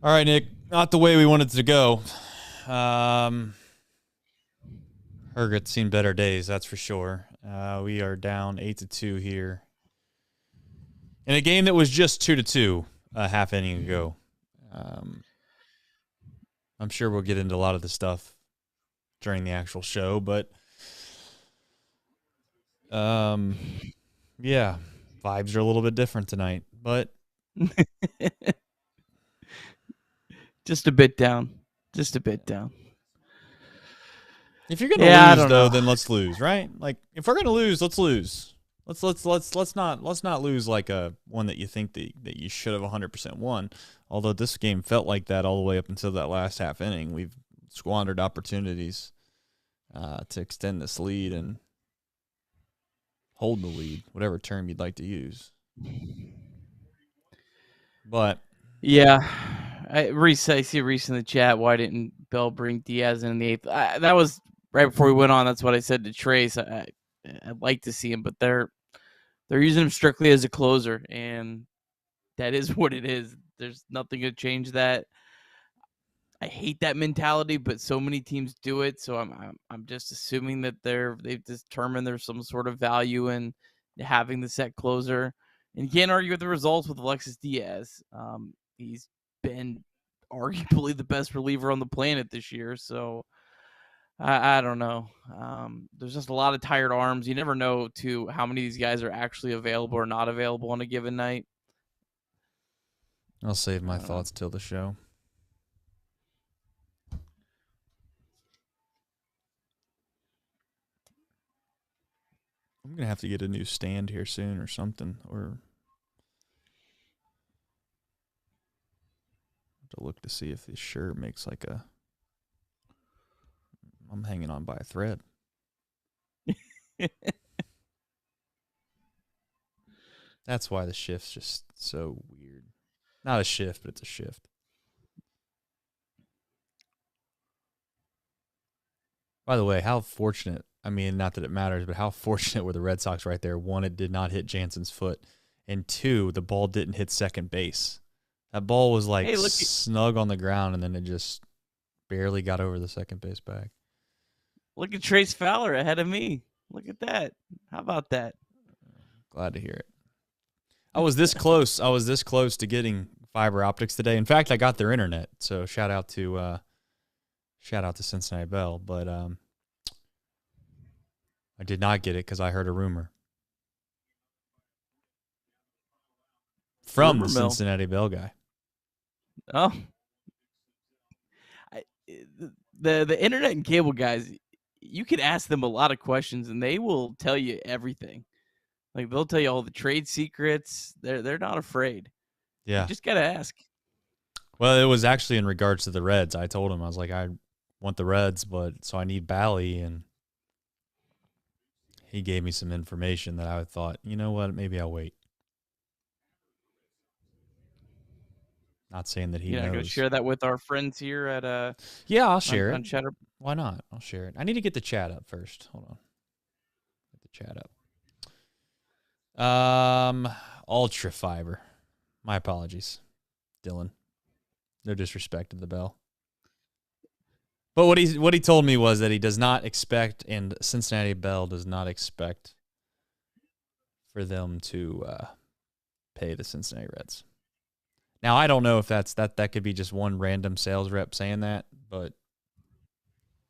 All right, Nick. Not the way we wanted to go. Herget's seen better days, that's for sure. We are down 8-2 here in a game that was just 2-2 a half inning ago. I'm sure we'll get into a lot of the stuff during the actual show, but yeah, vibes are a little bit different tonight, but just a bit down. Just a bit down. If you're gonna lose, though, then let's lose, right? Like, if we're gonna lose, let's lose. Let's not lose like a one that you think that you should have 100% won. Although this game felt like that all the way up until that last half inning. We've squandered opportunities to extend this lead and hold the lead, whatever term you'd like to use. But yeah, I see Reese in the chat. Why didn't Bell bring Diaz in the eighth? That was right before we went on. That's what I said to Trace. I'd like to see him, but they're using him strictly as a closer, and that is what it is. There's nothing to change that. I hate that mentality, but so many teams do it. So I'm just assuming that they've determined there's some sort of value in having the set closer. And you can't argue with the results with Alexis Diaz. He's been arguably the best reliever on the planet this year. So I don't know. There's just a lot of tired arms. You never know how many of these guys are actually available or not available on a given night. I'll save my thoughts till the show. I'm going to have to get a new stand here soon or something. Or to look to see if this shirt makes like a... I'm hanging on by a thread. That's why the shift's just so weird. Not a shift, but it's a shift. By the way, how fortunate, I mean, not that it matters, but how fortunate were the Red Sox right there? One, it did not hit Jansen's foot. And two, the ball didn't hit second base. That ball was like snug on the ground, and then it just barely got over the second base bag. Look at Trace Fowler ahead of me. Look at that. How about that? Glad to hear it. I was this close. I was this close to getting fiber optics today. In fact, I got their internet. So shout out to Cincinnati Bell. But I did not get it because I heard a rumor from the Cincinnati Bell guy. Oh, the internet and cable guys, you can ask them a lot of questions and they will tell you everything. Like, they'll tell you all the trade secrets. They're not afraid. Yeah. You just got to ask. Well, it was actually in regards to the Reds. I told him, I was like, I want the Reds, so I need Bally. And he gave me some information that I thought, you know what, maybe I'll wait. Not saying that he knows. You're not going to share that with our friends here at Yeah, I'll share it. On Chatter. Why not? I'll share it. I need to get the chat up first. Hold on. Get the chat up. Ultra fiber. My apologies, Dylan. No disrespect to the Bell. But what he told me was that he does not expect, and Cincinnati Bell does not expect for them to pay the Cincinnati Reds. Now, I don't know if that could be just one random sales rep saying that, but...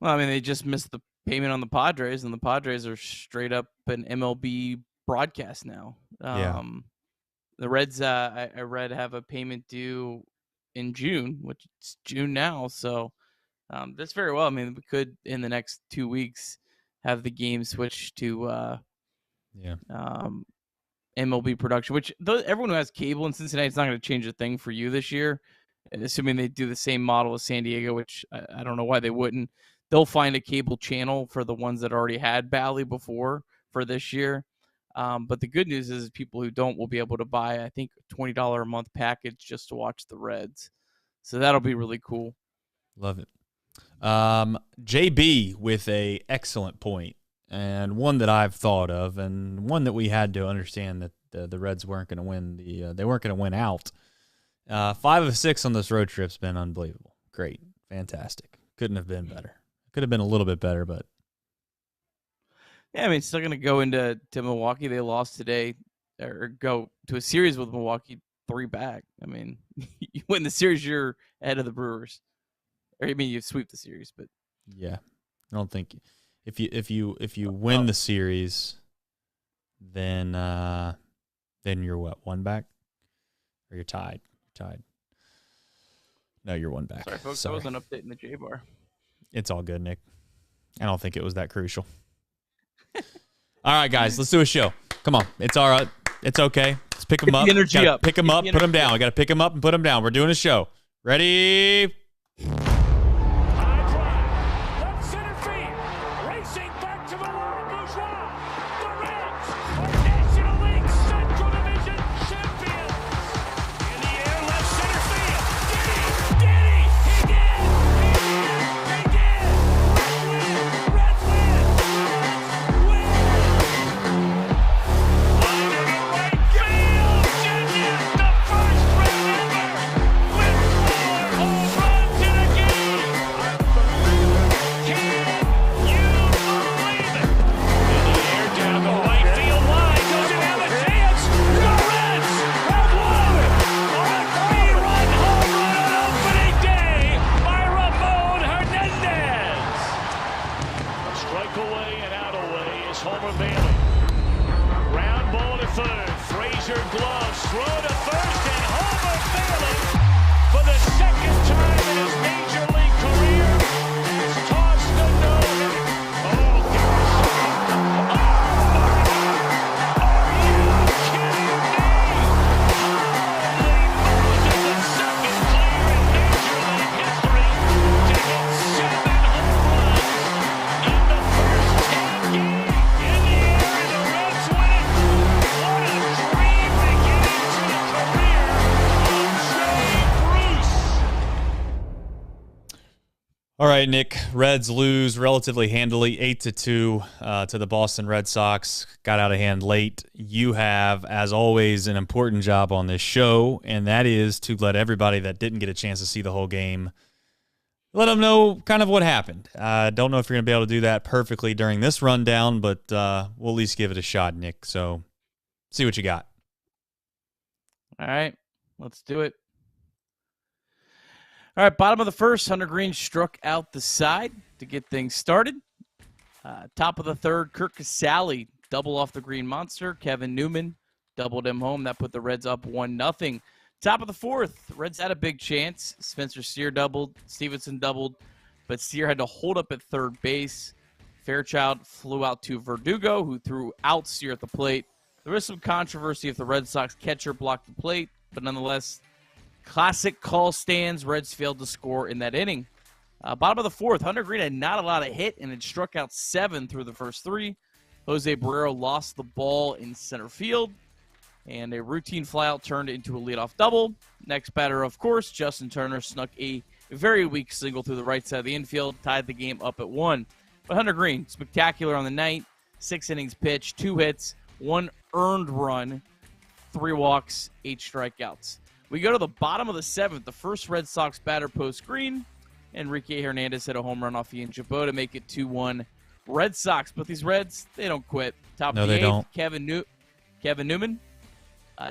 Well, I mean, they just missed the payment on the Padres, and the Padres are straight up an MLB broadcast now. Yeah. The Reds, I read, have a payment due in June, which is June now, so that's very well. I mean, we could, in the next 2 weeks, have the game switch to MLB production, which everyone who has cable in Cincinnati, it's not going to change a thing for you this year, assuming they do the same model as San Diego, which I don't know why they wouldn't. They'll find a cable channel for the ones that already had Bally before for this year. But the good news is people who don't will be able to buy, I think, a $20 a month package just to watch the Reds. So that'll be really cool. Love it. JB with a excellent point, and one that I've thought of, and one that we had to understand that the Reds weren't going to win they weren't going to win out 5 of 6 on this road trip's been unbelievable. Great. Fantastic. Couldn't have been better. Could have been a little bit better, but. Yeah, I mean, still going to go into Milwaukee. They lost today, or go to a series with Milwaukee 3 back. I mean, you win the series, you're ahead of the Brewers. Or I mean, you sweep the series, but yeah, I don't think if you win the series, then you're what, 1 back, or you're tied. No, you're 1 back. Sorry, folks. Sorry. I wasn't updating the J bar. It's all good, Nick. I don't think it was that crucial. All right, guys, let's do a show. Come on, it's all right. It's okay. Let's pick them up. Energy up. Pick them up. Put them down. We got to pick them up and put them down. We're doing a show. Ready? All right, Nick. Reds lose relatively handily, 8-2 to the Boston Red Sox. Got out of hand late. You have, as always, an important job on this show, and that is to let everybody that didn't get a chance to see the whole game, let them know kind of what happened. Don't know if you're going to be able to do that perfectly during this rundown, but we'll at least give it a shot, Nick. So see what you got. All right, let's do it. All right, bottom of the first, Hunter Green struck out the side to get things started. Top of the third, Kirk Casale double off the Green Monster. Kevin Newman doubled him home. That put the Reds up 1-0. Top of the fourth, Reds had a big chance. Spencer Steer doubled. Stevenson doubled. But Steer had to hold up at third base. Fairchild flew out to Verdugo, who threw out Steer at the plate. There was some controversy if the Red Sox catcher blocked the plate, but nonetheless, classic call stands. Reds failed to score in that inning. Bottom of the fourth, Hunter Green had not a lot of hit and had struck out 7 through the first 3. Jose Barrero lost the ball in center field, and a routine flyout turned into a leadoff double. Next batter, of course, Justin Turner snuck a very weak single through the right side of the infield, tied the game up at 1. But Hunter Green, spectacular on the night. 6 innings pitched, 2 hits, 1 earned run, 3 walks, 8 strikeouts. We go to the bottom of the 7th, the first Red Sox batter post-Green. Enrique Hernandez hit a home run off Ian Jabot to make it 2-1 Red Sox. But these Reds, they don't quit. Top of the 8th, don't. Kevin Newman,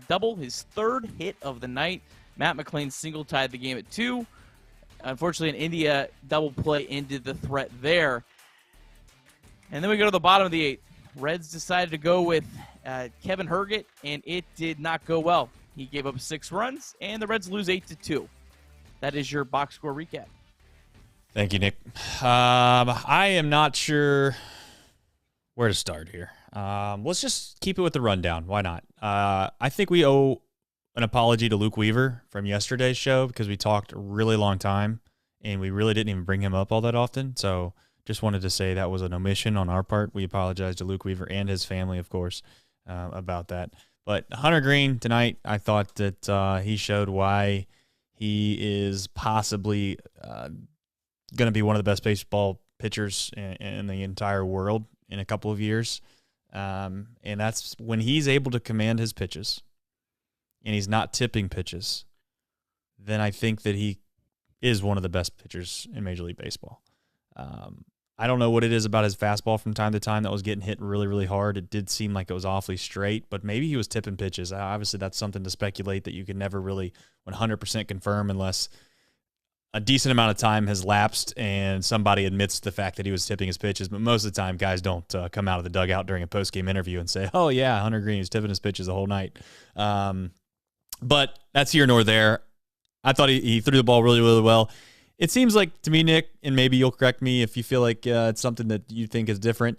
double, his 3rd hit of the night. Matt McClain single tied the game at 2. Unfortunately, an India double play ended the threat there. And then we go to the bottom of the 8th. Reds decided to go with Kevin Herget, and it did not go well. He gave up 6 runs, and the Reds lose 8-2. That is your box score recap. Thank you, Nick. I am not sure where to start here. Let's just keep it with the rundown. Why not? I think we owe an apology to Luke Weaver from yesterday's show because we talked a really long time, and we really didn't even bring him up all that often. So just wanted to say that was an omission on our part. We apologize to Luke Weaver and his family, of course, about that. But Hunter Green tonight, I thought that he showed why he is possibly going to be one of the best baseball pitchers in the entire world in a couple of years. And that's when he's able to command his pitches and he's not tipping pitches. then I think that he is one of the best pitchers in Major League Baseball. I don't know what it is about his fastball from time to time that was getting hit really, really hard. It did seem like it was awfully straight, but maybe he was tipping pitches. Obviously, that's something to speculate that you can never really 100% confirm unless a decent amount of time has lapsed and somebody admits the fact that he was tipping his pitches. But most of the time, guys don't come out of the dugout during a postgame interview and say, oh, yeah, Hunter Green was tipping his pitches the whole night. But that's here nor there. I thought he threw the ball really, really well. It seems like, to me, Nick, and maybe you'll correct me if you feel like it's something that you think is different,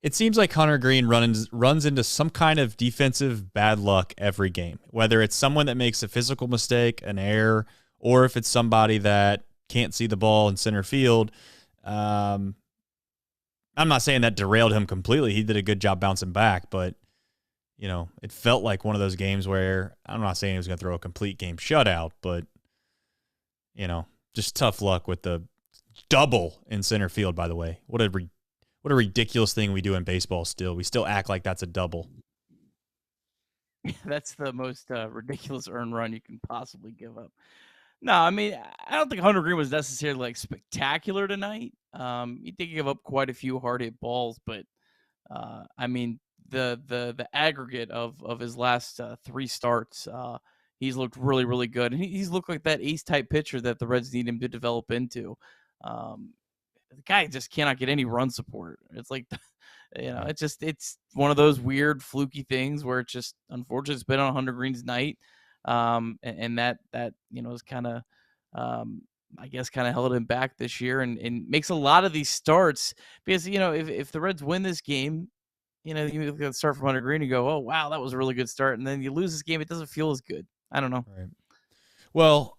it seems like Hunter Green runs into some kind of defensive bad luck every game, whether it's someone that makes a physical mistake, an error, or if it's somebody that can't see the ball in center field. I'm not saying that derailed him completely. He did a good job bouncing back, but it felt like one of those games where I'm not saying he was going to throw a complete game shutout, but just tough luck with the double in center field, by the way. What a ridiculous thing we do in baseball still. We still act like that's a double. That's the most ridiculous earned run you can possibly give up. No, I mean, I don't think Hunter Green was necessarily spectacular tonight. He did give up quite a few hard hit balls, but I mean, the aggregate of his last 3 starts, he's looked really, really good. And he's looked like that ace-type pitcher that the Reds need him to develop into. The guy just cannot get any run support. It's like, it's one of those weird, fluky things where it's just, unfortunately, it's been on Hunter Green's night. And that is kind of, I guess, kind of held him back this year and makes a lot of these starts because, if the Reds win this game, you look at the start from Hunter Green and go, oh, wow, that was a really good start. And then you lose this game, it doesn't feel as good. I don't know. Right. Well,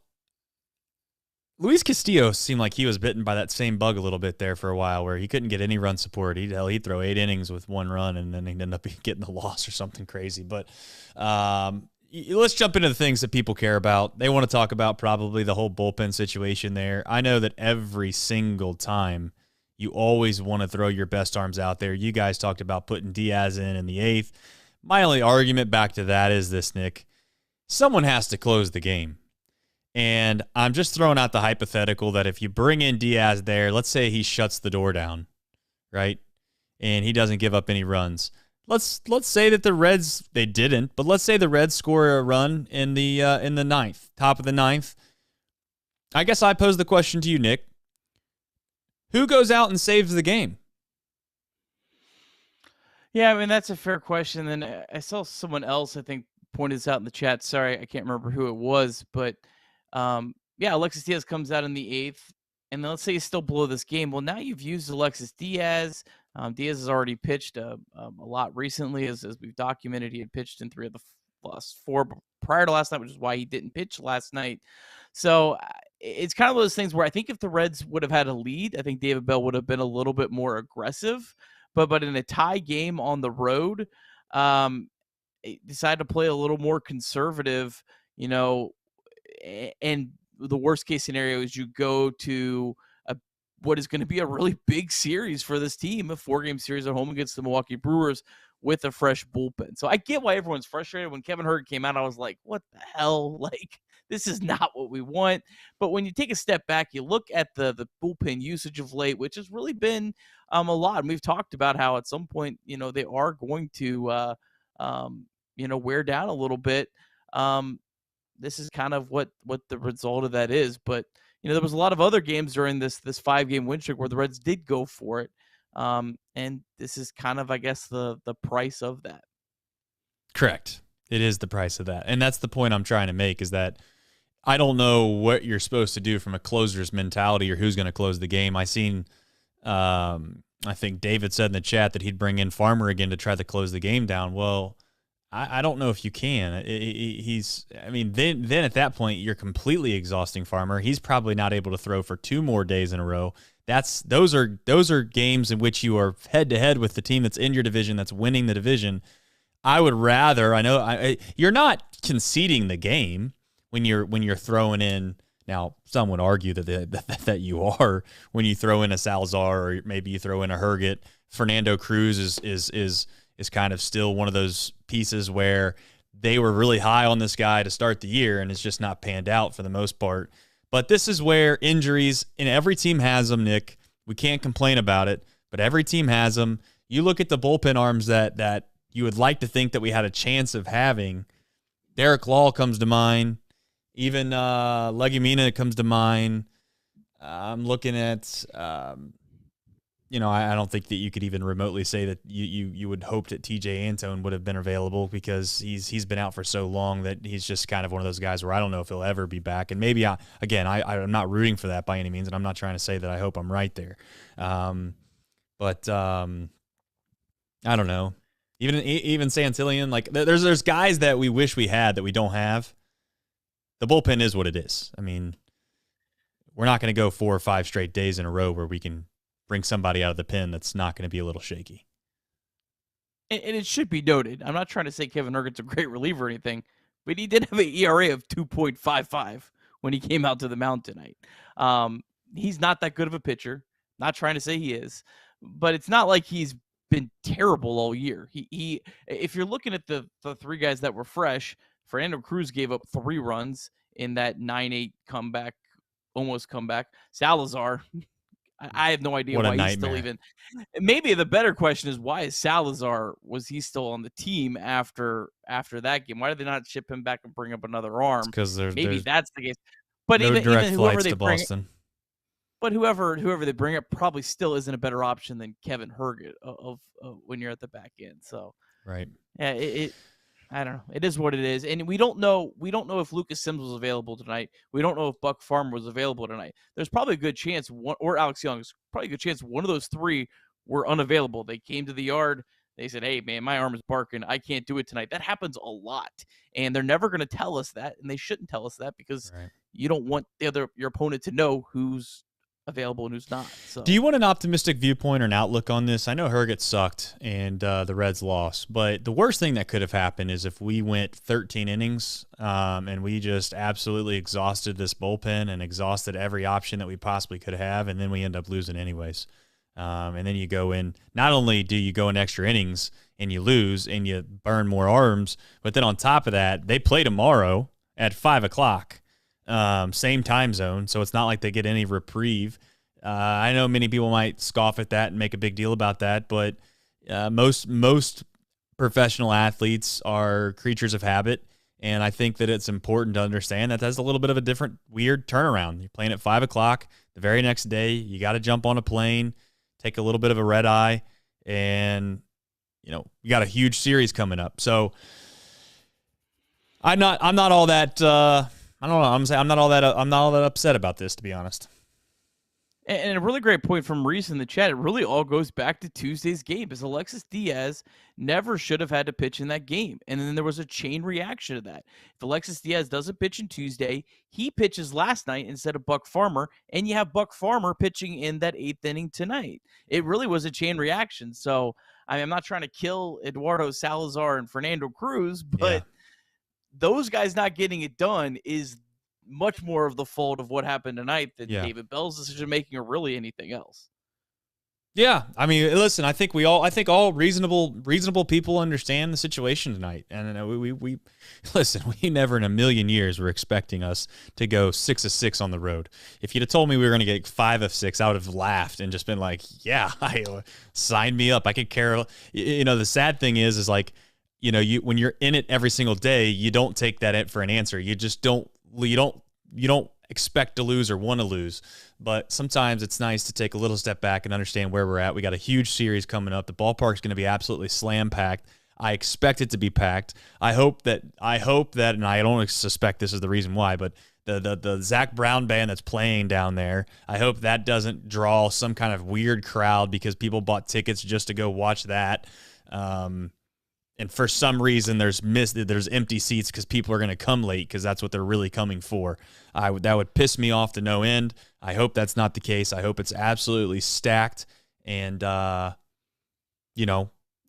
Luis Castillo seemed like he was bitten by that same bug a little bit there for a while where he couldn't get any run support. He'd throw 8 innings with 1 run, and then he'd end up getting the loss or something crazy. But let's jump into the things that people care about. They want to talk about probably the whole bullpen situation there. I know that every single time you always want to throw your best arms out there. You guys talked about putting Diaz in the 8th. My only argument back to that is this, Nick. Someone has to close the game. And I'm just throwing out the hypothetical that if you bring in Diaz there, let's say he shuts the door down, right? And he doesn't give up any runs. Let's say that the Reds, they didn't, but let's say the Reds score a run in the 9th, top of the 9th. I guess I pose the question to you, Nick. Who goes out and saves the game? Yeah, I mean, that's a fair question. And I saw someone else, I think, pointed this out in the chat. Sorry, I can't remember who it was, but Alexis Diaz comes out in the 8th, and then let's say he's still below this game. Well, now you've used Alexis Diaz. Diaz has already pitched a lot recently, as we've documented. He had pitched in 3 of the last 4 prior to last night, which is why he didn't pitch last night. So it's kind of one of those things where I think if the Reds would have had a lead, I think David Bell would have been a little bit more aggressive. But in a tie game on the road, decided to play a little more conservative, and the worst case scenario is you go to what is going to be a really big series for this team, a 4-game series at home against the Milwaukee Brewers with a fresh bullpen. So I get why everyone's frustrated. When Kevin Hurd came out, I was like, what the hell? Like, this is not what we want. But when you take a step back, you look at the bullpen usage of late, which has really been a lot. And we've talked about how at some point, they are going to, wear down a little bit. This is kind of what the result of that is. But, there was a lot of other games during this 5-game win streak where the Reds did go for it. And this is kind of, I guess, the price of that. Correct. It is the price of that. And that's the point I'm trying to make, is that I don't know what you're supposed to do from a closer's mentality or who's going to close the game. I think David said in the chat that he'd bring in Farmer again to try to close the game down. Well, I don't know if you can. Then at that point, you're completely exhausting Farmer. He's probably not able to throw for 2 more days in a row. Those are games in which you are head to head with the team that's in your division, that's winning the division. I would rather. You're not conceding the game when you're throwing in. Now, some would argue that you are when you throw in a Salazar, or maybe you throw in a Herget. Fernando Cruz is kind of still one of those pieces where they were really high on this guy to start the year, and it's just not panned out for the most part. But this is where injuries, and every team has them, Nick. We can't complain about it, but every team has them. You look at the bullpen arms that you would like to think that we had a chance of having. Derek Law comes to mind. Even Legumina comes to mind. I'm looking at, I don't think that you could even remotely say that you would hope that TJ Antone would have been available, because he's been out for so long that he's just kind of one of those guys where I don't know if he'll ever be back. And maybe, I'm not rooting for that by any means, and I'm not trying to say that I hope I'm right there. But I don't know. Even Santillan, like there's guys that we wish we had that we don't have. The bullpen is what it is. I mean, we're not going to go 4 or 5 straight days in a row where we can bring somebody out of the pen that's not going to be a little shaky. And it should be noted, I'm not trying to say Kevin Herget's a great reliever or anything, but he did have an ERA of 2.55 when he came out to the mound tonight. He's not that good of a pitcher. Not trying to say he is, but it's not like he's been terrible all year. He if you're looking at the 3 guys that were fresh, Fernando Cruz gave up 3 runs in that 9-8 comeback, almost comeback. Salazar, I have no idea what why he's still even. Maybe the better question is, why is Salazar, was he still on the team after that game? Why did they not ship him back and bring up another arm? Because maybe that's the case. But no even direct whoever flights they to bring, Boston. but whoever they bring up probably still isn't a better option than Kevin Herget of when you're at the back end. So Right. yeah, I don't know. It is what it is, and we don't know if Lucas Sims was available tonight. We don't know if Buck Farmer was available tonight. There's probably a good chance or Alex Young. There's probably a good chance one of those 3 were unavailable. They came to the yard. They said, "Hey, man, my arm is barking. I can't do it tonight." That happens a lot, and they're never going to tell us that, and they shouldn't tell us that, because you don't want your opponent to know who's available and who's not. So, do you want an optimistic viewpoint or an outlook on this? I know Herget sucked and the Reds lost, but the worst thing that could have happened is if we went 13 innings and we just absolutely exhausted this bullpen and exhausted every option that we possibly could have, and then we end up losing anyways. And then you go in, not only do you go in extra innings and you lose and you burn more arms, but then on top of that, they play tomorrow at 5 o'clock. Same time zone, so it's not like they get any reprieve. I know many people might scoff at that and make a big deal about that, but most professional athletes are creatures of habit, and I think that it's important to understand that that's a little bit of a different, weird turnaround. You're playing at 5 o'clock. The very next day, you got to jump on a plane, take a little bit of a red eye, and you got a huge series coming up. So I'm not all that. I don't know. I'm not all that upset about this, to be honest. And a really great point from Reese in the chat. It really all goes back to Tuesday's game, because Alexis Diaz never should have had to pitch in that game. And then there was a chain reaction to that. If Alexis Diaz doesn't pitch in Tuesday, he pitches last night instead of Buck Farmer, and you have Buck Farmer pitching in that 8th inning tonight. It really was a chain reaction. So I'm not trying to kill Eduardo Salazar and Fernando Cruz, but those guys not getting it done is much more of the fault of what happened tonight than David Bell's decision making, or really anything else. Yeah, I mean, listen, I think all reasonable people understand the situation tonight, and we listen. We never in a million years were expecting us to go 6 of 6 on the road. If you'd have told me we were going to get 5 of 6, I would have laughed and just been like, "Yeah, sign me up. I could care." The sad thing is like, when you're in it every single day, you don't take that for an answer. You just don't. You don't expect to lose or want to lose. But sometimes it's nice to take a little step back and understand where we're at. We got a huge series coming up. The ballpark's going to be absolutely slam packed. I expect it to be packed. I hope that, and I don't suspect this is the reason why, but the Zach Brown band that's playing down there, I hope that doesn't draw some kind of weird crowd because people bought tickets just to go watch that. And for some reason, there's empty seats because people are going to come late because that's what they're really coming for. That would piss me off to no end. I hope that's not the case. I hope it's absolutely stacked and,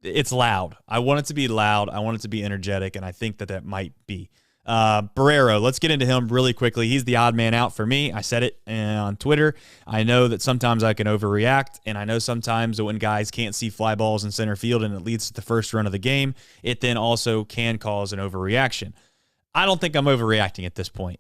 it's loud. I want it to be loud. I want it to be energetic, and I think that might be. Barrero, let's get into him really quickly. He's the odd man out for me. I said it on Twitter. I know that sometimes I can overreact, and I know sometimes that when guys can't see fly balls in center field and it leads to the first run of the game, it then also can cause an overreaction. I don't think I'm overreacting at this point.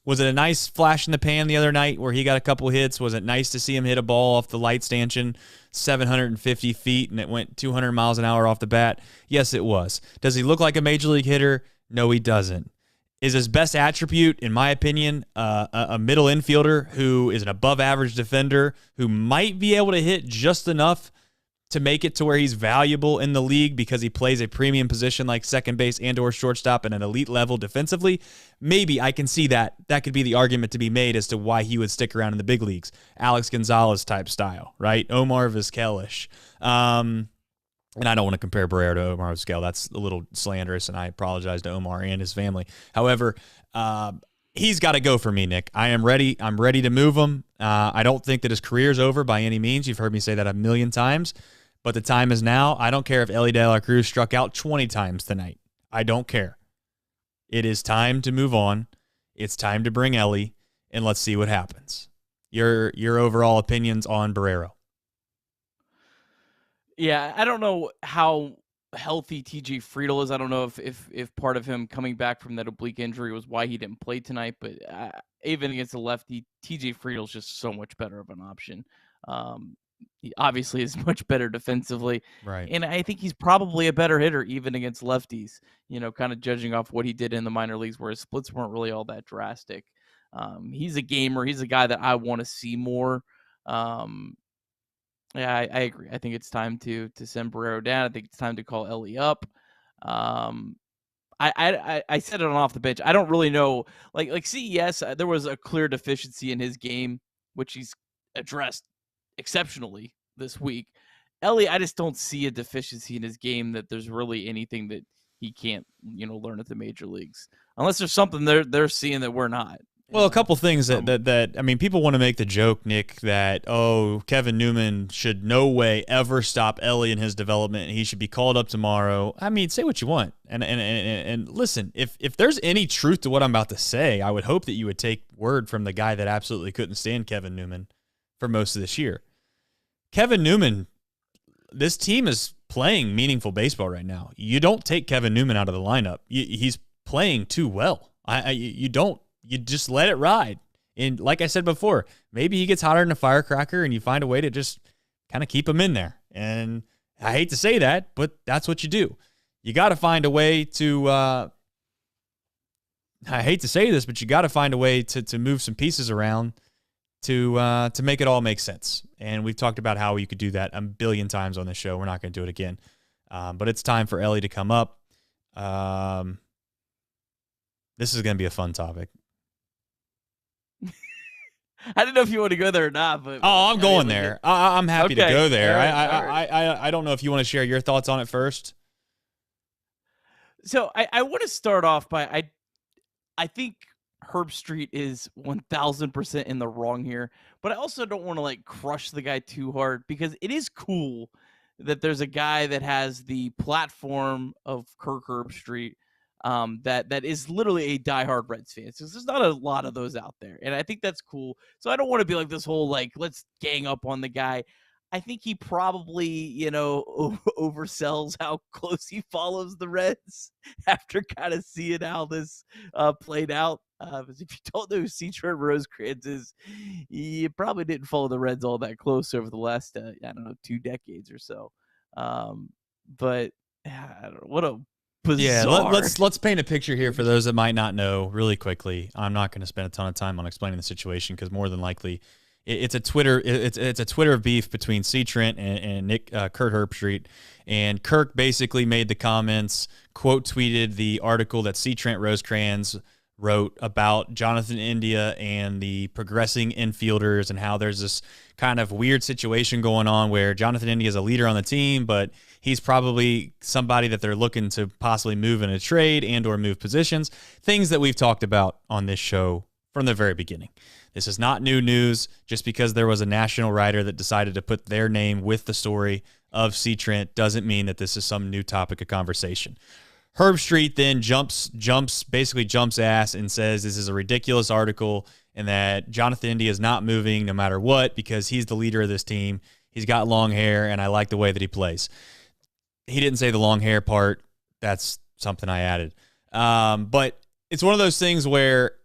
Was it a nice flash in the pan the other night where he got a couple hits? Was it nice to see him hit a ball off the light stanchion 750 feet and it went 200 miles an hour off the bat? Yes, it was. Does he look like a major league hitter? No, he doesn't. Is his best attribute, in my opinion, a middle infielder who is an above-average defender who might be able to hit just enough to make it to where he's valuable in the league because he plays a premium position like second base and or shortstop at an elite level defensively? Maybe I can see that. That could be the argument to be made as to why he would stick around in the big leagues. Alex Gonzalez type style, right? Omar Vizquel-ish. And I don't want to compare Barrero to Omar Vizquel. That's a little slanderous, and I apologize to Omar and his family. However, he's got to go for me, Nick. I am ready. I'm ready to move him. I don't think that his career is over by any means. You've heard me say that a million times. But the time is now. I don't care if Elly De La Cruz struck out 20 times tonight. I don't care. It is time to move on. It's time to bring Elly, and let's see what happens. Your overall opinions on Barrero? Yeah, I don't know how healthy TJ Friedl is. I don't know if part of him coming back from that oblique injury was why he didn't play tonight. But even against the lefty, TJ Friedl is just so much better of an option. He obviously is much better defensively. Right. And I think he's probably a better hitter even against lefties, kind of judging off what he did in the minor leagues where his splits weren't really all that drastic. He's a gamer. He's a guy that I want to see more. Yeah, I agree. I think it's time to send Barrero down. I think it's time to call Elly up. I said it on Off the Bench. I don't really know. Like CES, there was a clear deficiency in his game, which he's addressed exceptionally this week. Elly, I just don't see a deficiency in his game that there's really anything that he can't, learn at the major leagues. Unless there's something they're seeing that we're not. Well, a couple things that I mean, people want to make the joke, Nick, that, Kevin Newman should no way ever stop Elly in his development, and he should be called up tomorrow. I mean, say what you want. And listen, if there's any truth to what I'm about to say, I would hope that you would take word from the guy that absolutely couldn't stand Kevin Newman for most of this year. Kevin Newman, this team is playing meaningful baseball right now. You don't take Kevin Newman out of the lineup. He's playing too well. You don't. You just let it ride. And like I said before, maybe he gets hotter than a firecracker and you find a way to just kind of keep him in there. And I hate to say that, but that's what you do. You got to find a way to, I hate to say this, but you got to find a way to move some pieces around to make it all make sense. And we've talked about how you could do that a billion times on this show. We're not going to do it again. But it's time for Elly to come up. This is going to be a fun topic. I don't know if you want to go there or not, but I'm going there. I'm happy to go there. All right. I don't know if you want to share your thoughts on it first. So I want to start off by I think Herb Street is 1,000% in the wrong here, but I also don't want to crush the guy too hard because it is cool that there's a guy that has the platform of Kirk Herbstreit that is literally a diehard Reds fan. So there's not a lot of those out there. And I think that's cool. So I don't want to be like this whole, let's gang up on the guy. I think he probably, oversells how close he follows the Reds after kind of seeing how this played out. If you don't know who C-Trent Rosecrans is, you probably didn't follow the Reds all that close over the last, 2 decades or so. But I don't know. What a bizarre. Yeah, let's paint a picture here for those that might not know really quickly. I'm not going to spend a ton of time on explaining the situation because more than likely it's a Twitter beef between C-Trent and Kurt Herbstreit. And Kirk basically made the comments, quote tweeted the article that C-Trent Rosecrans wrote about Jonathan India and the progressing infielders and how there's this kind of weird situation going on where Jonathan India is a leader on the team, but he's probably somebody that they're looking to possibly move in a trade and or move positions, things that we've talked about on this show from the very beginning. This is not new news. Just because there was a national writer that decided to put their name with the story of C-Trent doesn't mean that this is some new topic of conversation. Herb Street then basically jumps ass and says this is a ridiculous article and that Jonathan India is not moving no matter what because he's the leader of this team. He's got long hair, and I like the way that he plays. He didn't say the long hair part. That's something I added. But it's one of those things where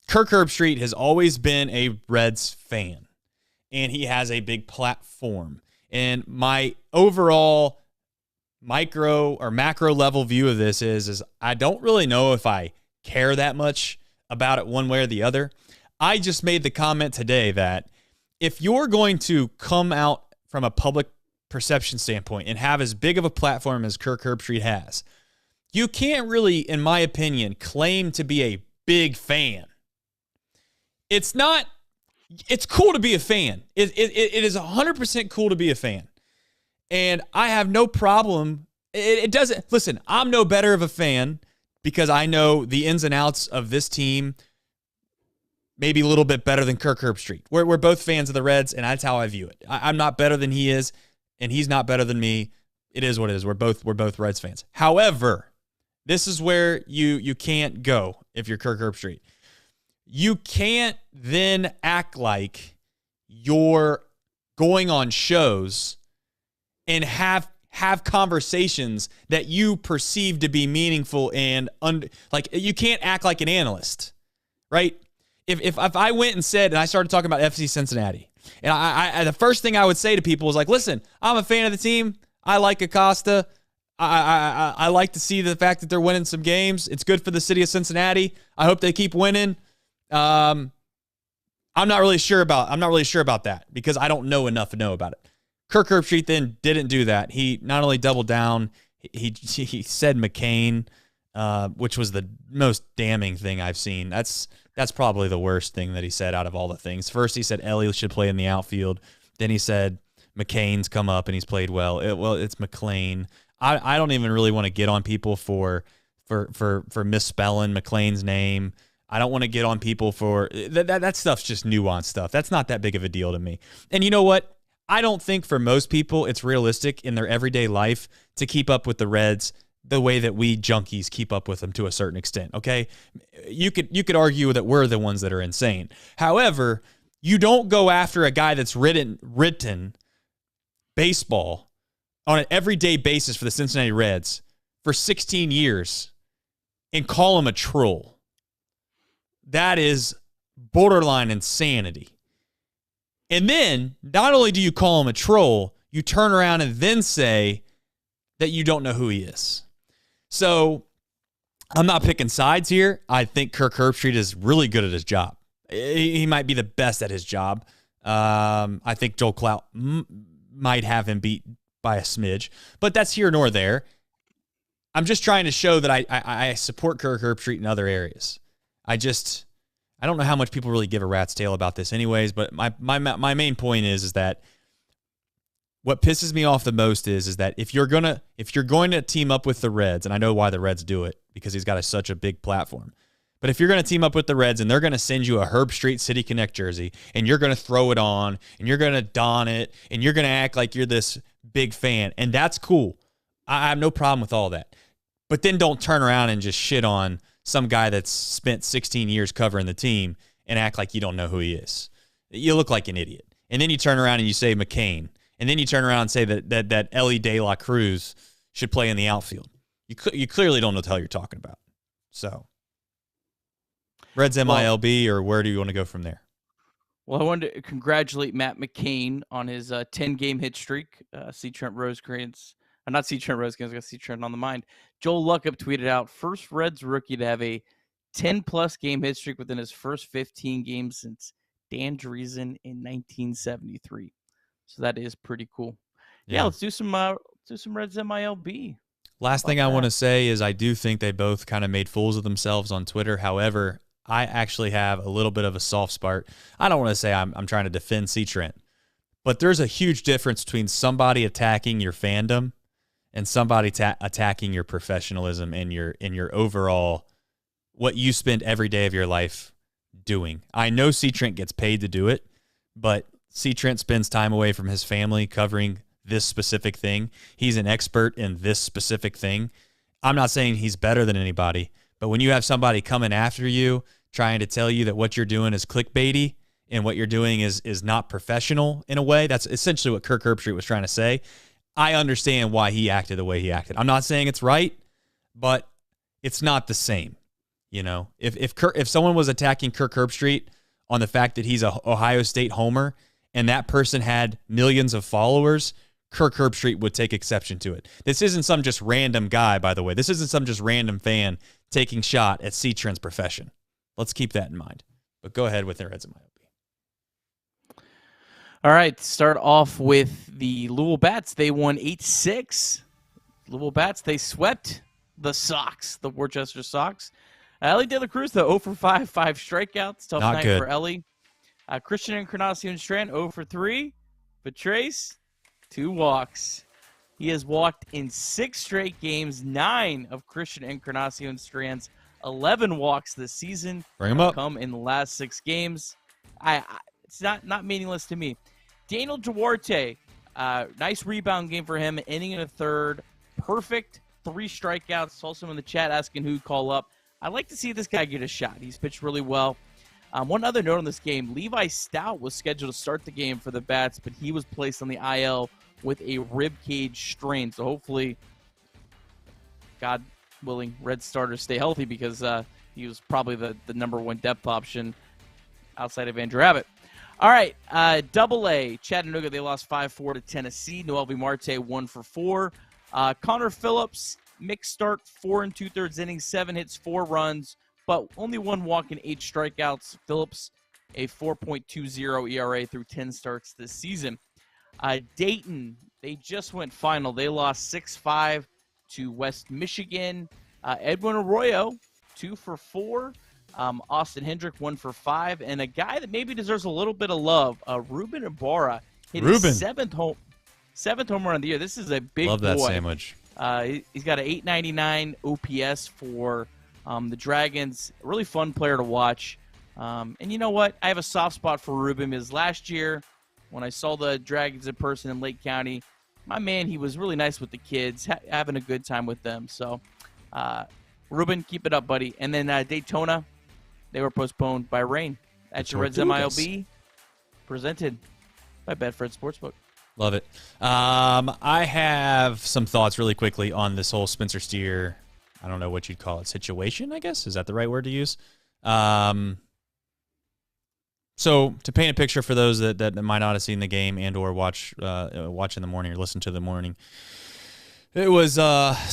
Kirk Herbstreit has always been a Reds fan, and he has a big platform. And my overall micro or macro level view of this is I don't really know if I care that much about it one way or the other. I just made the comment today that if you're going to come out from a public perception standpoint and have as big of a platform as Kirk Herbstreit has, you can't really, in my opinion, claim to be a big fan. It's cool to be a fan. It is 100% cool to be a fan. And I have no problem. It doesn't, listen, I'm no better of a fan because I know the ins and outs of this team maybe a little bit better than Kirk Herbstreit. We're both fans of the Reds, and that's how I view it. I'm not better than he is, and he's not better than me. It is what it is. We're both Reds fans. However, this is where you can't go if you're Kirk Herbstreit. You can't then act like you're going on shows and have conversations that you perceive to be meaningful and like you can't act like an analyst, right? If I went and said, and I started talking about FC Cincinnati, and I the first thing I would say to people was like, listen, I'm a fan of the team. I like Acosta. I like to see the fact that they're winning some games. It's good for the city of Cincinnati. I hope they keep winning. I'm not really sure about that because I don't know enough to know about it. Kirk Herbstreit then didn't do that. He not only doubled down, he said McCain, which was the most damning thing I've seen. That's probably the worst thing that he said out of all the things. First, he said Ellie should play in the outfield. Then he said McCain's come up and he's played well. It's McLean. I don't even really want to get on people for misspelling McLean's name. I don't want to get on people for that stuff's just nuanced stuff. That's not that big of a deal to me. And you know what? I don't think for most people it's realistic in their everyday life to keep up with the Reds the way that we junkies keep up with them to a certain extent, okay? You could argue that we're the ones that are insane. However, you don't go after a guy that's written baseball on an everyday basis for the Cincinnati Reds for 16 years and call him a troll. That is borderline insanity. And then, not only do you call him a troll, you turn around and then say that you don't know who he is. So, I'm not picking sides here. I think Kirk Herbstreit is really good at his job. He might be the best at his job. I think Joel Klatt might have him beat by a smidge, but that's here nor there. I'm just trying to show that I support Kirk Herbstreit in other areas. I don't know how much people really give a rat's tail about this anyways, but my main point is that what pisses me off the most is that if you're going to team up with the Reds, and I know why the Reds do it because he's got such a big platform, but if you're going to team up with the Reds and they're going to send you a Herbstreit City Connect jersey and you're going to throw it on and you're going to don it and you're going to act like you're this big fan, and that's cool. I have no problem with all that. But then don't turn around and just shit on some guy that's spent 16 years covering the team and act like you don't know who he is. You look like an idiot. And then you turn around and you say McCain. And then you turn around and say that Ellie De La Cruz should play in the outfield. You clearly don't know what the hell you're talking about. So, Reds MILB, or where do you want to go from there? Well, I wanted to congratulate Matt McCain on his 10-game hit streak. See Trent Rosecrans. Not see Trent Rosecrans. I got to see Trent on the mind. Joel Luckup tweeted out, first Reds rookie to have a 10-plus game hit streak within his first 15 games since Dan Driesen in 1973. So that is pretty cool. Yeah, let's do some Reds MILB. Last thing I want to say is I do think they both kind of made fools of themselves on Twitter. However, I actually have a little bit of a soft spot. I don't want to say I'm trying to defend C. Trent, but there's a huge difference between somebody attacking your fandom and somebody attacking your professionalism and your overall what you spend every day of your life doing. I know C. Trent gets paid to do it, but C. Trent spends time away from his family covering this specific thing. He's an expert in this specific thing. I'm not saying he's better than anybody, but when you have somebody coming after you, trying to tell you that what you're doing is clickbaity and what you're doing is not professional in a way, that's essentially what Kirk Herbstreit was trying to say. I understand why he acted the way he acted. I'm not saying it's right, but it's not the same. You know, if someone was attacking Kirk Herbstreit on the fact that he's a Ohio State homer and that person had millions of followers, Kirk Herbstreit would take exception to it. This isn't some just random guy, by the way. This isn't some just random fan taking shot at C-Trent's profession. Let's keep that in mind. But go ahead with the Reds MLB. All right, start off with the Louisville Bats. They won 8-6. Louisville Bats, they swept the Sox, the Worcester Sox. Ellie De La Cruz, though, 0 for 5 strikeouts. Tough Not night good for Ellie. Christian Encarnacion Strand, 0 for 3. But Trace, 2 walks. He has walked in 6 straight games, 9 of Christian Encarnacion Strand's 11 walks this season. Bring him up. Come in the last 6 games. It's not meaningless to me. Daniel Duarte, nice rebound game for him, inning in a third. Perfect 3 strikeouts. Saw someone in the chat asking who'd call up. I'd like to see this guy get a shot. He's pitched really well. One other note on this game, Levi Stout was scheduled to start the game for the Bats, but he was placed on the IL with a rib cage strain. So hopefully, God willing, Red starters stay healthy because he was probably the number 1 depth option outside of Andrew Abbott. All right, Double-A, Chattanooga, they lost 5-4 to Tennessee. Noel V. Marte, 1 for 4. Connor Phillips, mixed start, 4 2/3 innings, 7 hits, 4 runs, but only 1 walk and 8 strikeouts. Phillips, a 4.20 ERA through 10 starts this season. Dayton, they just went final. They lost 6-5 to West Michigan. Edwin Arroyo, 2 for 4. Austin Hendrick, 1 for 5. And a guy that maybe deserves a little bit of love, Ruben Ibarra, hit his 7th home run of the year. This is a big Love that boy. sandwich. He's got an 899 OPS for the Dragons. A really fun player to watch. And you know what? I have a soft spot for Ruben because last year when I saw the Dragons in person in Lake County, my man, he was really nice with the kids, having a good time with them. So, Ruben, keep it up, buddy. And then Daytona, they were postponed by rain. That's your Reds MLB, presented by Betfred Sportsbook. Love it. I have some thoughts really quickly on this whole Spencer Steer, I don't know what you'd call it, situation, I guess. Is that the right word to use? So to paint a picture for those that might not have seen the game and or watch in the morning or listen to the morning, it was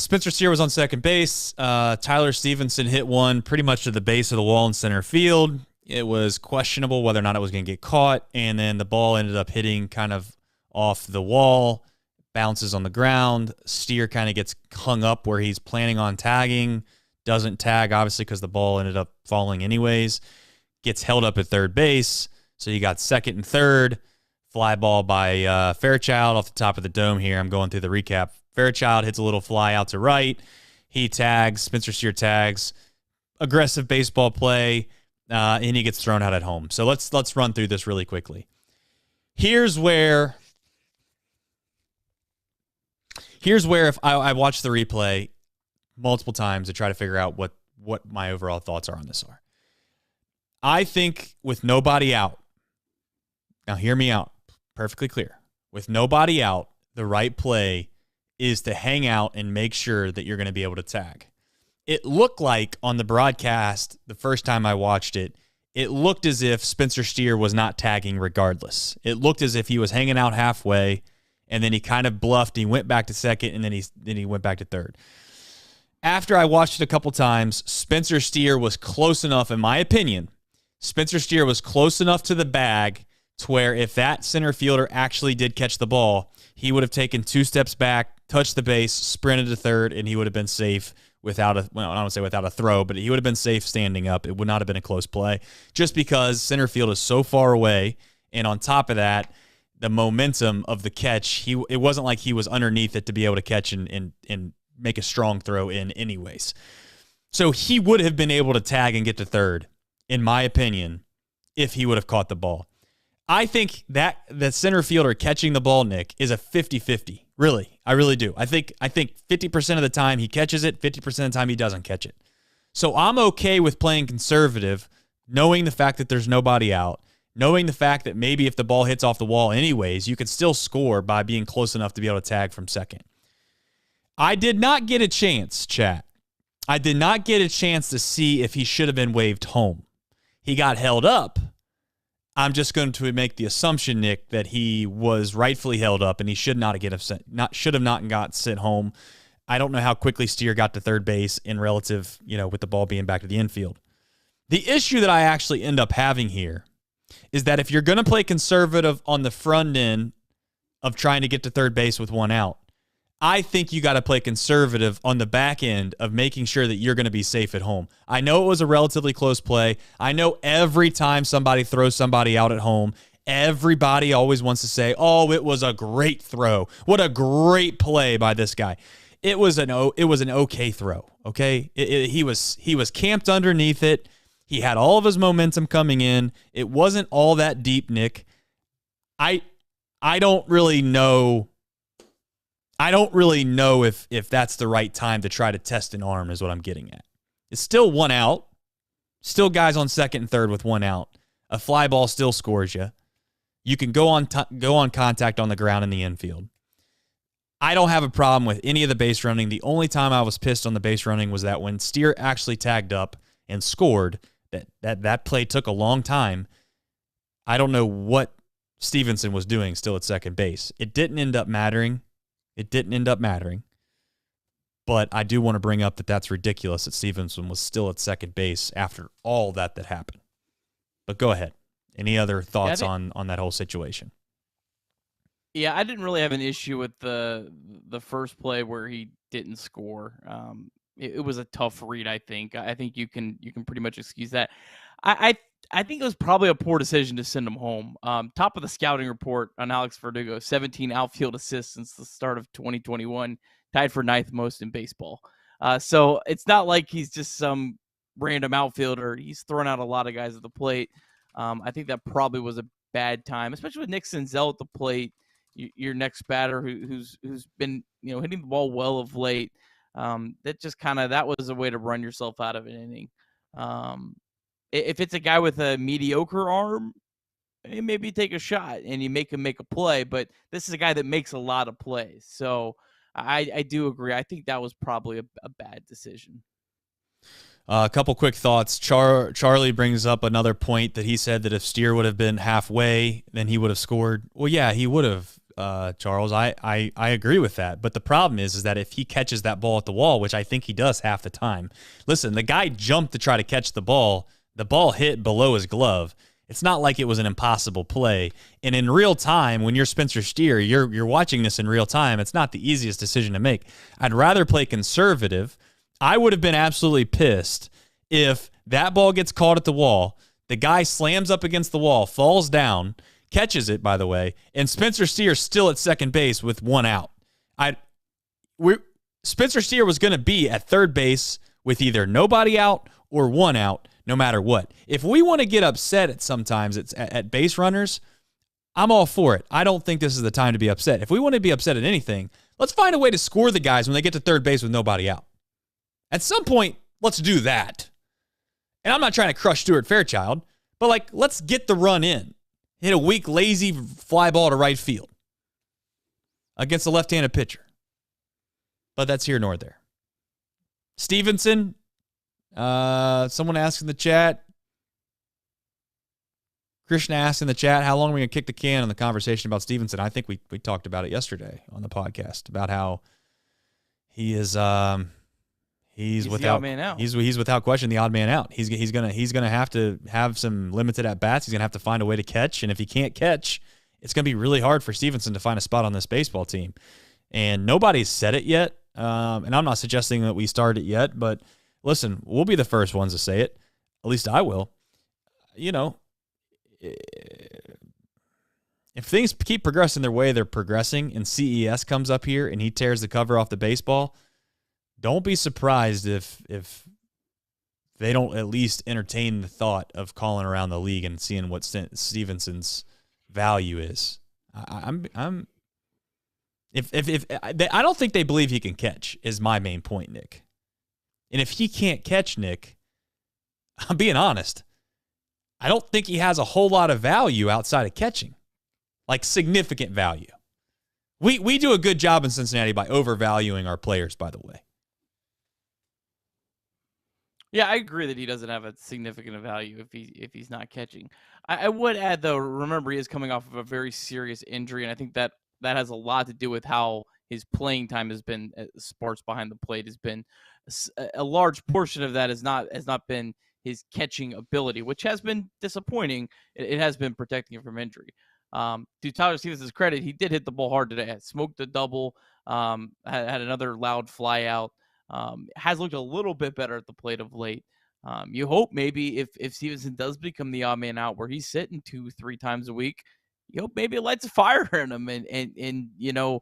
Spencer Steer was on second base. Tyler Stevenson hit one pretty much to the base of the wall in center field. It was questionable whether or not it was going to get caught, and then the ball ended up hitting kind of off the wall, bounces on the ground. Steer kind of gets hung up where he's planning on tagging, doesn't tag, obviously, because the ball ended up falling anyways. Gets held up at third base, so you got second and third. Fly ball by Fairchild off the top of the dome here. I'm going through the recap. Fairchild hits a little fly out to right. He tags. Spencer Steer tags. Aggressive baseball play, and he gets thrown out at home. So let's run through this really quickly. Here's where if I watched the replay multiple times to try to figure out what my overall thoughts are on this are. I think with nobody out, now hear me out, perfectly clear. With nobody out, the right play is to hang out and make sure that you're going to be able to tag. It looked like on the broadcast, the first time I watched it, it looked as if Spencer Steer was not tagging regardless. It looked as if he was hanging out halfway, and then he kind of bluffed. He went back to second, and then he went back to third. After I watched it a couple times, Spencer Steer was close enough, in my opinion. Spencer Steer was close enough to the bag to where if that center fielder actually did catch the ball, he would have taken 2 steps back, touched the base, sprinted to third, and he would have been safe without I don't want to say without a throw, but he would have been safe standing up. It would not have been a close play just because center field is so far away. And on top of that, the momentum of the catch, it wasn't like he was underneath it to be able to catch and make a strong throw in anyways. So he would have been able to tag and get to third, in my opinion, if he would have caught the ball. I think that the center fielder catching the ball, Nick, is a 50-50. Really. I really do. I think 50% of the time he catches it, 50% of the time he doesn't catch it. So I'm okay with playing conservative, knowing the fact that there's nobody out, knowing the fact that maybe if the ball hits off the wall anyways, you can still score by being close enough to be able to tag from second. I did not get a chance, chat. I did not get a chance to see if he should have been waved home. He got held up. I'm just going to make the assumption, Nick, that he was rightfully held up and he should not have not got sent home. I don't know how quickly Steer got to third base in relative, with the ball being back to the infield. The issue that I actually end up having here is that if you're going to play conservative on the front end of trying to get to third base with one out, I think you got to play conservative on the back end of making sure that you're going to be safe at home. I know it was a relatively close play. I know every time somebody throws somebody out at home, everybody always wants to say, "Oh, it was a great throw. What a great play by this guy." It was an okay throw. Okay, he was camped underneath it. He had all of his momentum coming in. It wasn't all that deep, Nick. I don't really know. I don't really know if that's the right time to try to test an arm is what I'm getting at. It's still one out. Still guys on second and third with one out. A fly ball still scores you. You can go on contact on the ground in the infield. I don't have a problem with any of the base running. The only time I was pissed on the base running was that when Steer actually tagged up and scored, that play took a long time. I don't know what Stevenson was doing still at second base. It didn't end up mattering. But I do want to bring up that that's ridiculous that Stevenson was still at second base after all that happened. But go ahead. Any other thoughts on that whole situation? Yeah, I didn't really have an issue with the first play where he didn't score. It was a tough read, I think. I think you can pretty much excuse that. I think it was probably a poor decision to send him home. Top of the scouting report on Alex Verdugo, 17 outfield assists since the start of 2021, tied for ninth most in baseball. So it's not like he's just some random outfielder. He's thrown out a lot of guys at the plate. I think that probably was a bad time, especially with Nick Senzel at the plate, your next batter who's been hitting the ball well of late. That was a way to run yourself out of an inning. If it's a guy with a mediocre arm, maybe take a shot and you make him make a play. But this is a guy that makes a lot of plays. So I do agree. I think that was probably a bad decision. A couple quick thoughts. Charlie brings up another point that he said that if Steer would have been halfway, then he would have scored. Well, yeah, he would have, Charles. I agree with that. But the problem is that if he catches that ball at the wall, which I think he does half the time. Listen, the guy jumped to try to catch the ball. The ball hit below his glove. It's not like it was an impossible play. And in real time, when you're Spencer Steer, you're watching this in real time. It's not the easiest decision to make. I'd rather play conservative. I would have been absolutely pissed if that ball gets caught at the wall, the guy slams up against the wall, falls down, catches it, by the way, and Spencer Steer's still at second base with one out. Spencer Steer was going to be at third base with either nobody out or one out, no matter what. If we want to get upset at base runners, I'm all for it. I don't think this is the time to be upset. If we want to be upset at anything, let's find a way to score the guys when they get to third base with nobody out. At some point, let's do that. And I'm not trying to crush Stuart Fairchild, but let's get the run in. Hit a weak, lazy fly ball to right field against a left-handed pitcher. But that's here nor there. Stevenson, someone asked in the chat, Krishna asked in the chat, how long are we going to kick the can on the conversation about Stevenson? I think we talked about it yesterday on the podcast, about how he is he's without the odd man out. He's without question the odd man out. He's gonna have to have some limited at bats. He's gonna have to find a way to catch, and if he can't catch, it's gonna be really hard for Stevenson to find a spot on this baseball team. And nobody's said it yet. And I'm not suggesting that we start it yet, but listen, we'll be the first ones to say it. At least I will. If things keep progressing their way they're progressing, and CES comes up here and he tears the cover off the baseball, don't be surprised if they don't at least entertain the thought of calling around the league and seeing what Stevenson's value is. If I don't think they believe he can catch is my main point, Nick. And if he can't catch, Nick, I'm being honest, I don't think he has a whole lot of value outside of catching, like significant value. We do a good job in Cincinnati by overvaluing our players, by the way. Yeah, I agree that he doesn't have a significant value if he's not catching. I would add, though, remember he is coming off of a very serious injury, and I think that has a lot to do with how his playing time has been. Sports behind the plate has been a large portion of that has not been his catching ability, which has been disappointing. It has been protecting him from injury. To Tyler Stevens' credit, he did hit the ball hard today. Smoked a double. Had another loud fly out. Has looked a little bit better at the plate of late. You hope maybe if Stevenson does become the odd man out where he's sitting 2-3 times a week, you hope maybe it lights a fire in him and you know,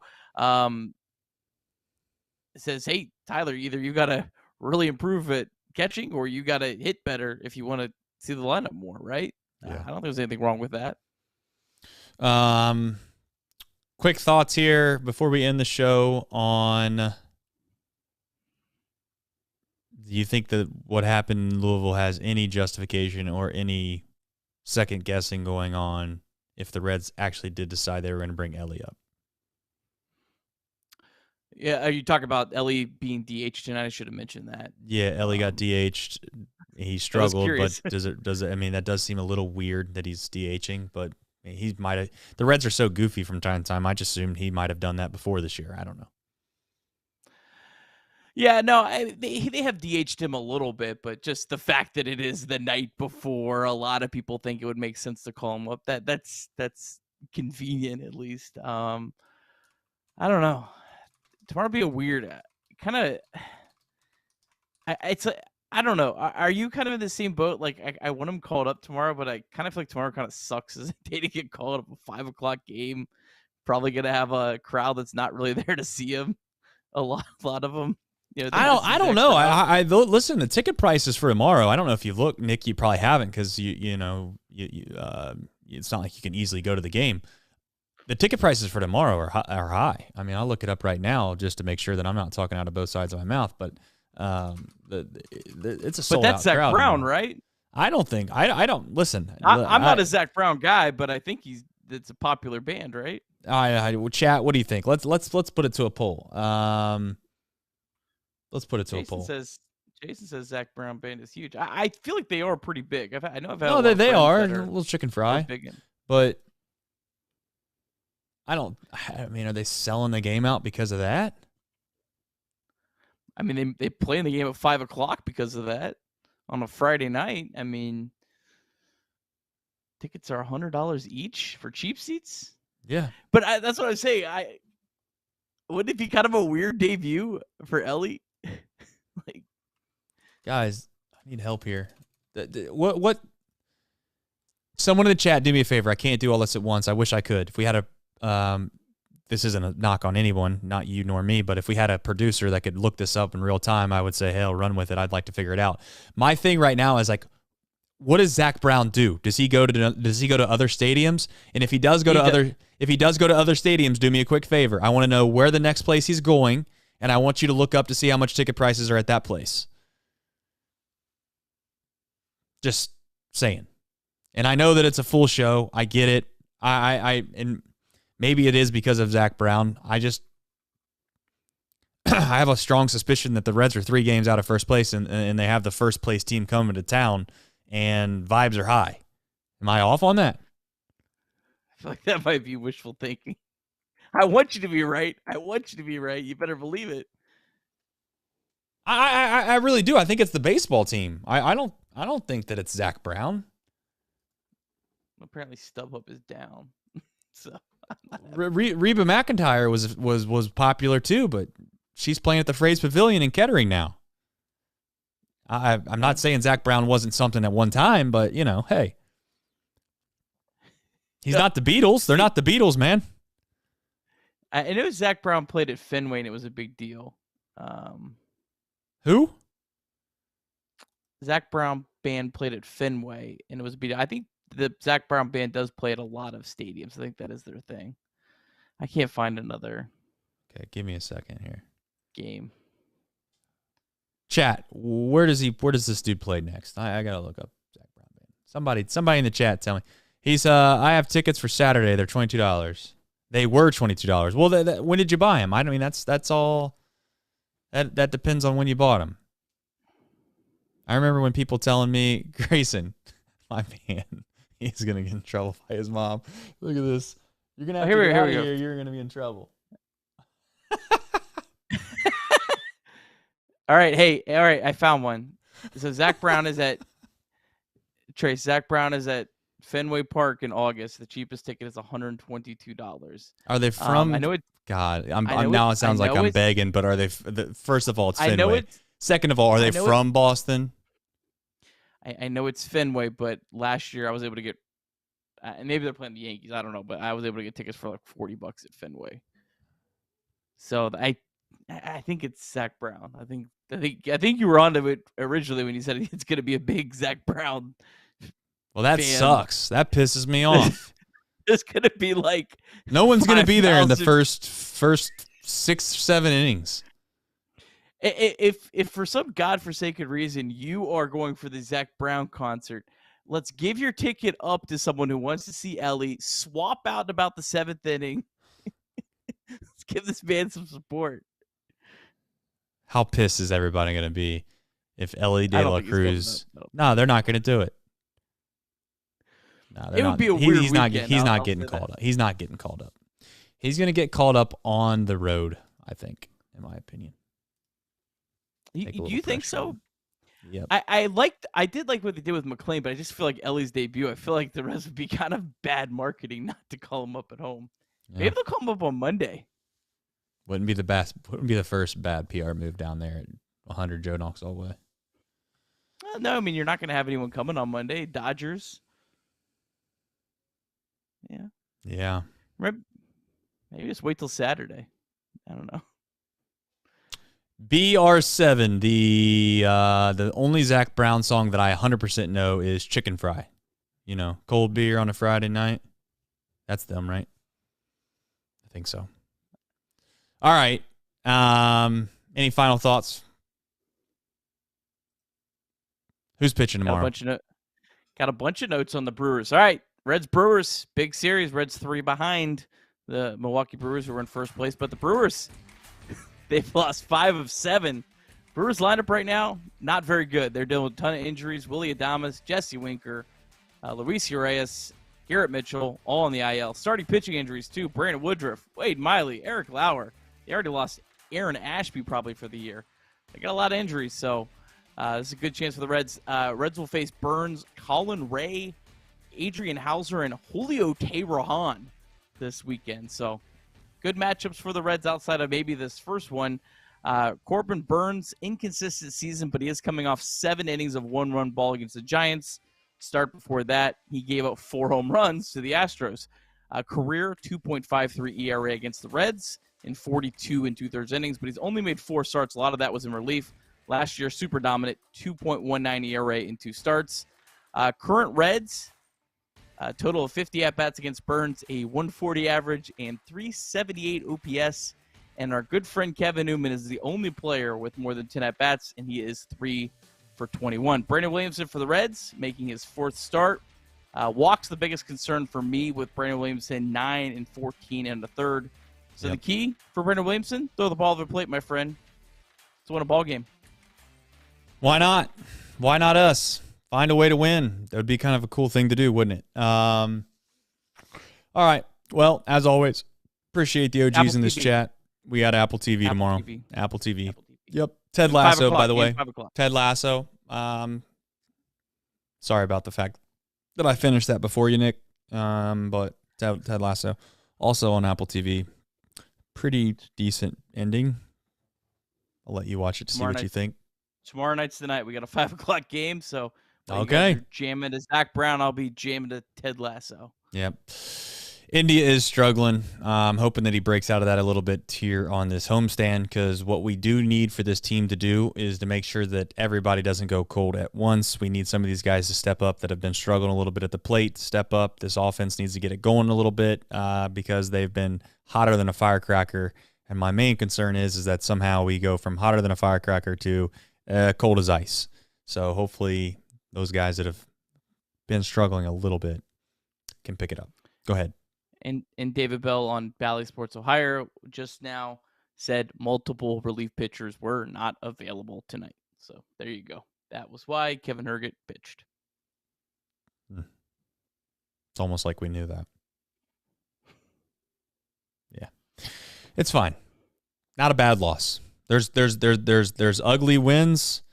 says, hey, Tyler, either you got to really improve at catching or you got to hit better if you want to see the lineup more, right? Yeah. I don't think there's anything wrong with that. Quick thoughts here before we end the show on, do you think that what happened in Louisville has any justification or any second guessing going on if the Reds actually did decide they were going to bring Ellie up? Yeah, you talk about Ellie being DH'd tonight. I should have mentioned that. Yeah, Ellie got DH'd. He struggled, but does it? I mean, that does seem a little weird that he's DHing, but he might have. The Reds are so goofy from time to time. I just assumed he might have done that before this year. I don't know. Yeah, no, they have DH'd him a little bit, but just the fact that it is the night before, a lot of people think it would make sense to call him up. That's convenient, at least. I don't know. Tomorrow will be a weird kind of. I don't know. Are you kind of in the same boat? Like I want him called up tomorrow, but I kind of feel like tomorrow kind of sucks as a day to get called up a 5:00 game. Probably gonna have a crowd that's not really there to see him. A lot of them. You know, I don't know. I listen. The ticket prices for tomorrow. I don't know if you've looked, Nick. You probably haven't because you know it's not like you can easily go to the game. The ticket prices for tomorrow are high. I mean, I'll look it up right now just to make sure that I'm not talking out of both sides of my mouth. But it's a sold out crowd. But that's Zach Brown, right? I don't think. I don't listen. I'm not a Zach Brown guy, but I think it's a popular band, right? Chat. What do you think? Let's put it to a poll. Let's put it to a poll. Jason says Zach Brown band is huge. I feel like they are pretty big. I know I've had. No, they are a little chicken fry, but I mean, are they selling the game out because of that? I mean, they play in the game at 5:00 because of that on a Friday night. I mean, tickets are $100 each for cheap seats. Yeah, but that's what I'm saying. Wouldn't it be kind of a weird debut for Ellie? Like, guys, I need help here. What? Someone in the chat, do me a favor. I can't do all this at once. I wish I could. If we had a, this isn't a knock on anyone, not you nor me, but if we had a producer that could look this up in real time, I would say, hell, run with it. I'd like to figure it out. My thing right now is like, what does Zach Brown do? Does he go to other stadiums? And if he does go to other stadiums, do me a quick favor. I want to know where the next place he's going, and I want you to look up to see how much ticket prices are at that place. Just saying. And I know that it's a full show. I get it. And maybe it is because of Zach Brown. I have a strong suspicion that the Reds are 3 games out of first place, and they have the first place team coming to town, and vibes are high. Am I off on that? I feel like that might be wishful thinking. I want you to be right. You better believe it. I really do. I think it's the baseball team. I don't think that it's Zach Brown. Apparently StubHub is down. So Reba McEntire was popular too, but she's playing at the Fraze Pavilion in Kettering now. I'm not saying Zach Brown wasn't something at one time, but you know, hey, he's not the Beatles. They're not the Beatles, man. I know Zach Brown played at Fenway and it was a big deal. Who? Zach Brown band played at Fenway and it was a big deal. I think the Zach Brown band does play at a lot of stadiums. I think that is their thing. I can't find another. Okay, give me a second here. Game. Chat. Where does this dude play next? I gotta look up Zach Brown band. Somebody in the chat tell me. He's I have tickets for Saturday. They're $22. They were $22. Well, when did you buy them? I mean, that's all. That depends on when you bought them. I remember when people telling me, Grayson, my man, he's gonna get in trouble by his mom. Look at this. You're gonna have to get out of here. You're gonna be in trouble. All right, I found one. So Zach Brown is at Fenway Park in August. The cheapest ticket is $122. Are they from? I know it. God, now it sounds like I'm begging, but are they? First of all, it's Fenway. I know it. Second of all, are they from Boston? I know it's Fenway, but last year I was able to get, and maybe they're playing the Yankees. I don't know, but I was able to get tickets for like $40 at Fenway. So I think it's Zach Brown. I think you were onto it originally when you said it's going to be a big Zach Brown. Well, that sucks. That pisses me off. It's going to be like no one's going to be there in the first 6, 7 innings. If for some godforsaken reason you are going for the Zach Brown concert, let's give your ticket up to someone who wants to see Ellie. Swap out in about the 7th inning. Let's give this man some support. How pissed is everybody going to be if Ellie De La Cruz? No, they're not going to do it. No, it would be a weird He's not getting called up. He's not getting called up. He's going to get called up on the road, I think, in my opinion. You think so? Yep. I did like what they did with McLean, but I just feel like Ellie's debut. I feel like the rest would be kind of bad marketing not to call him up at home. Yeah. Maybe they'll call him up on Monday. Wouldn't be the first bad PR move down there at 100 Joe Knox all the way. No, I mean you're not going to have anyone coming on Monday. Dodgers. Yeah. Yeah. Maybe just wait till Saturday. I don't know. BR7, the only Zach Brown song that I 100% know is Chicken Fry. You know, cold beer on a Friday night. That's them, right? I think so. All right. Any final thoughts? Who's pitching tomorrow? Got a bunch of notes on the Brewers. All right. Reds Brewers, big series. Reds 3 behind the Milwaukee Brewers, who were in first place. But the Brewers, they've lost 5 of 7. Brewers lineup right now, not very good. They're dealing with a ton of injuries. Willie Adames, Jesse Winker, Luis Urias, Garrett Mitchell, all on the IL. Starting pitching injuries, too. Brandon Woodruff, Wade Miley, Eric Lauer. They already lost Aaron Ashby probably for the year. They got a lot of injuries, so this is a good chance for the Reds. Reds will face Burns, Colin Ray, Adrian Hauser, and Julio Teheran this weekend. So good matchups for the Reds outside of maybe this first one. Corbin Burns, inconsistent season, but he is coming off 7 innings of 1-run ball against the Giants. Start before that, he gave up 4 home runs to the Astros. Career 2.53 ERA against the Reds in 42 2/3 innings, but he's only made 4 starts. A lot of that was in relief. Last year, super dominant, 2.19 ERA in 2 starts. Current Reds, a total of 50 at-bats against Burns, a 140 average, and 378 OPS. And our good friend Kevin Newman is the only player with more than 10 at-bats, and he is 3 for 21. Brandon Williamson for the Reds, making his 4th start. Walk's the biggest concern for me with Brandon Williamson, 9 and 14 and a third. So The key for Brandon Williamson, throw the ball over the plate, my friend. Let's win a ball game. Why not? Why not us? Find a way to win. That would be kind of a cool thing to do, wouldn't it? All right. Well, as always, appreciate the OGs Apple in this TV. chat. We got Apple TV tomorrow. TV. Apple TV. Apple TV. Yep. Ted Lasso, by the way. 5 o'clock. Ted Lasso. Sorry about the fact that I finished that before you, Nick. But Ted Lasso. Also on Apple TV. Pretty decent ending. I'll let you watch it to see what you think. Tomorrow night's the night. We got a 5 o'clock game, so okay. Jamming to Zach Brown. I'll be jamming to Ted Lasso. Yep. India is struggling. I'm hoping that he breaks out of that a little bit here on this homestand, because what we do need for this team to do is to make sure that everybody doesn't go cold at once. We need some of these guys to step up that have been struggling a little bit at the plate, step up. This offense needs to get it going a little bit because they've been hotter than a firecracker. And my main concern is that somehow we go from hotter than a firecracker to cold as ice. So hopefully those guys that have been struggling a little bit can pick it up. Go ahead. And David Bell on Bally Sports Ohio just now said multiple relief pitchers were not available tonight. So there you go. That was why Kevin Herget pitched. It's almost like we knew that. Yeah. It's fine. Not a bad loss. There's ugly wins.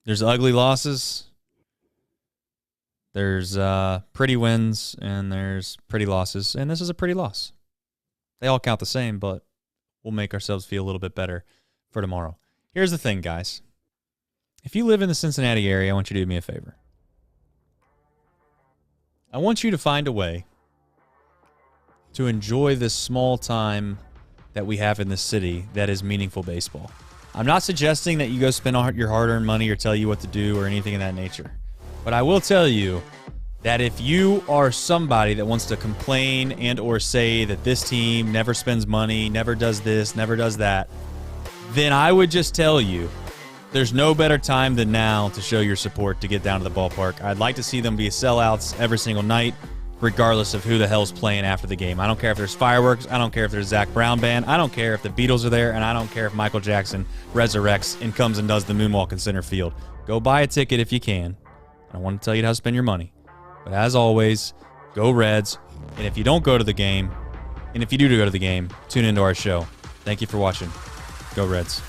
There's ugly losses. There's pretty wins, and there's pretty losses, and this is a pretty loss. They all count the same, but we'll make ourselves feel a little bit better for tomorrow. Here's the thing, guys. If you live in the Cincinnati area, I want you to do me a favor. I want you to find a way to enjoy this small time that we have in this city that is meaningful baseball. I'm not suggesting that you go spend your hard-earned money or tell you what to do or anything of that nature. But I will tell you that if you are somebody that wants to complain and or say that this team never spends money, never does this, never does that, then I would just tell you there's no better time than now to show your support, to get down to the ballpark. I'd like to see them be sellouts every single night, regardless of who the hell's playing after the game. I don't care if there's fireworks. I don't care if there's Zach Brown band. I don't care if the Beatles are there, and I don't care if Michael Jackson resurrects and comes and does the moonwalk in center field. Go buy a ticket if you can. I don't want to tell you how to spend your money. But as always, go Reds. And if you don't go to the game, and if you do go to the game, tune into our show. Thank you for watching. Go Reds.